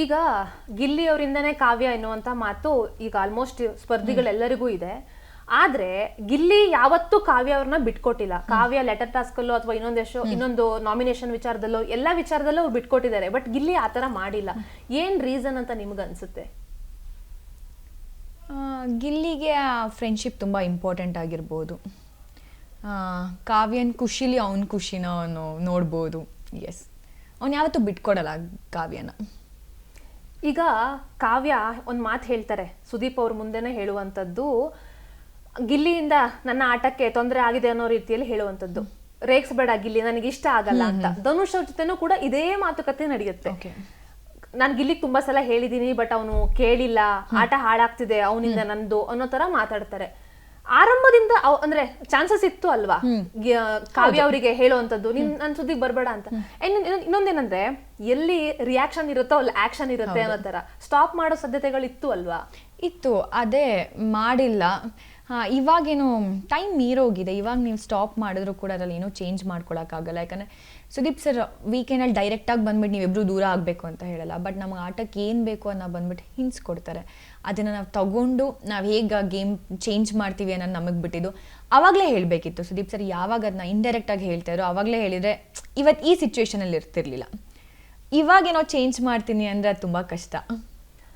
ಈಗ ಗಿಲ್ಲಿ ಅವರಿಂದನೇ ಕಾವ್ಯ ಎನ್ನುವಂತ ಮಾತು ಈಗ ಆಲ್ಮೋಸ್ಟ್ ಸ್ಪರ್ಧಿಗಳೆಲ್ಲರಿಗೂ ಇದೆ. ಆದ್ರೆ ಗಿಲ್ಲಿ ಯಾವತ್ತೂ ಕಾವ್ಯ ಅವ್ರನ್ನ ಬಿಟ್ಕೊಟ್ಟಿಲ್ಲ. ಕಾವ್ಯ ಲೆಟರ್ ಟಾಸ್ಕ್ ಅಲ್ಲೋ ಅಥವಾ ಇನ್ನೊಂದು ನಾಮಿನೇಷನ್ ವಿಚಾರದಲ್ಲೋ ಎಲ್ಲಾ ವಿಚಾರದಲ್ಲೂ ಅವ್ರು ಬಿಟ್ಕೊಟ್ಟಿದ್ದಾರೆ. ಬಟ್ ಗಿಲ್ಲಿ ಆತರ ಮಾಡಿಲ್ಲ. ಏನ್ ರೀಸನ್ ಅಂತ ನಿಮ್ಗೆ ಅನ್ಸುತ್ತೆ? ಗಿಲ್ಲಿಗೆ ಆ ಫ್ರೆಂಡ್ಶಿಪ್ ತುಂಬ ಇಂಪಾರ್ಟೆಂಟ್ ಆಗಿರ್ಬೋದು. ಕಾವ್ಯನ ಖುಷಿಲಿ ಅವನ ಖುಷಿನ ಅವನು ನೋಡ್ಬೋದು. ಎಸ್, ಅವ್ನು ಯಾವತ್ತೂ ಬಿಟ್ಕೊಡಲ್ಲ ಕಾವ್ಯನ. ಈಗ ಕಾವ್ಯ ಒಂದು ಮಾತು ಹೇಳ್ತಾರೆ, ಸುದೀಪ್ ಅವ್ರ ಮುಂದೆನೇ ಹೇಳುವಂಥದ್ದು, ಗಿಲ್ಲಿಯಿಂದ ನನ್ನ ಆಟಕ್ಕೆ ತೊಂದರೆ ಆಗಿದೆ ಅನ್ನೋ ರೀತಿಯಲ್ಲಿ ಹೇಳುವಂಥದ್ದು. ರೇಗ್ಸ್ಬೇಡ ಗಿಲ್ಲಿ, ನನಗೆ ಇಷ್ಟ ಆಗಲ್ಲ ಅಂತ. ಧನುಷ್ ಅವ್ರ ಜೊತೆನೂ ಕೂಡ ಇದೇ ಮಾತುಕತೆ ನಡೆಯುತ್ತೆ. ನಾನು ಗಿಲ್ಲಿಗೆ ತುಂಬಾ ಸಲ ಹೇಳಿದೀನಿ, ಬಟ್ ಅವನು ಕೇಳಿಲ್ಲ, ಆಟ ಹಾಳಾಗ್ತಿದೆ ಅವನಿಂದ ನಂದು ಅನ್ನೋ ತರ ಮಾತಾಡ್ತಾರೆ. ಆರಂಭದಿಂದ ಅಂದ್ರೆ ಚಾನ್ಸಸ್ ಇತ್ತು ಅಲ್ವಾ ಕಾವ್ಯ ಅವರಿಗೆ ಹೇಳುವಂತದ್ದು, ನನ್ ಸುದ್ದಿಗೆ ಬರ್ಬೇಡ ಅಂತ. ಇನ್ನೊಂದೇನಂದ್ರೆ, ಎಲ್ಲಿ ರಿಯಾಕ್ಷನ್ ಇರುತ್ತೋ ಅಲ್ಲಿ ಆಕ್ಷನ್ ಇರುತ್ತೆ ಅನ್ನೋ ತರ ಸ್ಟಾಪ್ ಮಾಡೋ ಸಾಧ್ಯತೆಗಳು ಇತ್ತು ಅಲ್ವಾ? ಇತ್ತು, ಅದೇ ಮಾಡಿಲ್ಲ. ಇವಾಗೇನು ಟೈಮ್ ಮೀರೋಗಿದೆ. ಇವಾಗ ನೀವು ಸ್ಟಾಪ್ ಮಾಡಿದ್ರು ಕೂಡ ಅದ್ರಲ್ಲಿ ಏನೂ ಚೇಂಜ್ ಮಾಡ್ಕೊಳಕ್ಕಾಗಲ್ಲ. ಯಾಕಂದರೆ ಸುದೀಪ್ ಸರ್ ವೀಕೆಂಡಲ್ಲಿ ಡೈರೆಕ್ಟಾಗಿ ಬಂದ್ಬಿಟ್ಟು ನೀವಿಬ್ಬರು ದೂರ ಆಗಬೇಕು ಅಂತ ಹೇಳಲ್ಲ. ಬಟ್ ನಮಗೆ ಆಟಕ್ಕೆ ಏನು ಬೇಕು ಅನ್ನೋ ಬಂದ್ಬಿಟ್ಟು ಹಿಂಟ್ಸ್ ಕೊಡ್ತಾರೆ. ಅದನ್ನು ನಾವು ತಗೊಂಡು ನಾವು ಹೇಗೆ ಗೇಮ್ ಚೇಂಜ್ ಮಾಡ್ತೀವಿ ಅನ್ನೋದು ನಮಗೆ ಬಿಟ್ಟಿದ್ದು. ಆವಾಗಲೇ ಹೇಳಬೇಕಿತ್ತು ಸುದೀಪ್ ಸರ್. ಯಾವಾಗ ಅದನ್ನ ಇಂಡೈರೆಕ್ಟಾಗಿ ಹೇಳ್ತಾಯಿದ್ರು ಆವಾಗಲೇ ಹೇಳಿದರೆ ಇವತ್ತು ಈ ಸಿಚುವೇಶನಲ್ಲಿ ಇರ್ತಿರ್ಲಿಲ್ಲ. ಇವಾಗೇನೋ ಚೇಂಜ್ ಮಾಡ್ತೀನಿ ಅಂದರೆ ಅದು ತುಂಬ ಕಷ್ಟ.